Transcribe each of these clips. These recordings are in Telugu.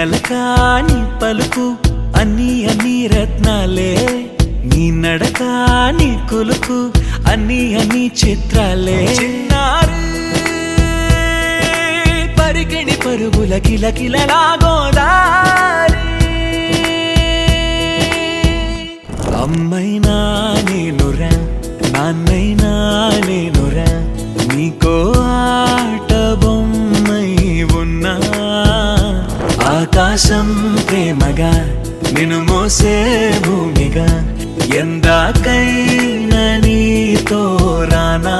అలకా నీ పలుకు అన్ని రత్నాలే, నీ నడక నీ కొలుకు అన్ని చిత్రాలే. చిన్నారి పరికిణి పరుగుల కిలకిలలా గోదారి, అమ్మైనా నేనురా నాన్నైనా నేనురా, నీకో ఆట బొమ్మై ఉన్నా. ఆకాశం ప్రేమగా నిన్ను మోసే భూమిగా, ఎందాకైనా నీతో రానా.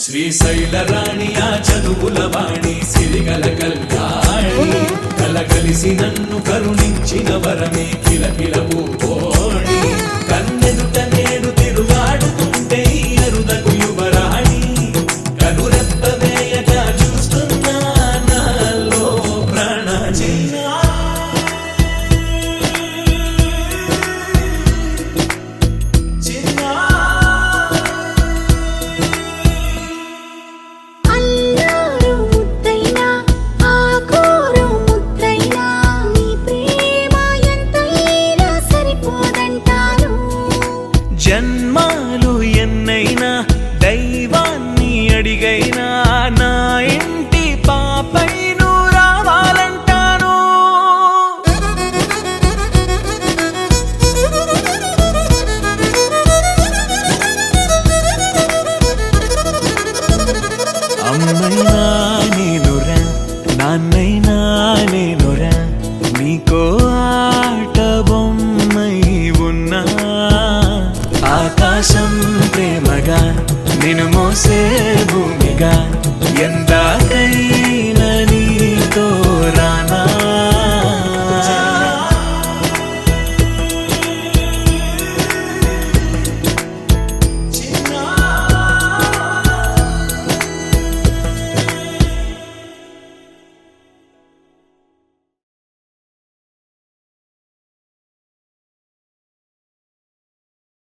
శ్రీశైల రాణి ఆ చదువుల వాణి, సిరిగల కళ్యాణి, కలగలిసి నన్ను కరుణించిన వరమే కిలకిల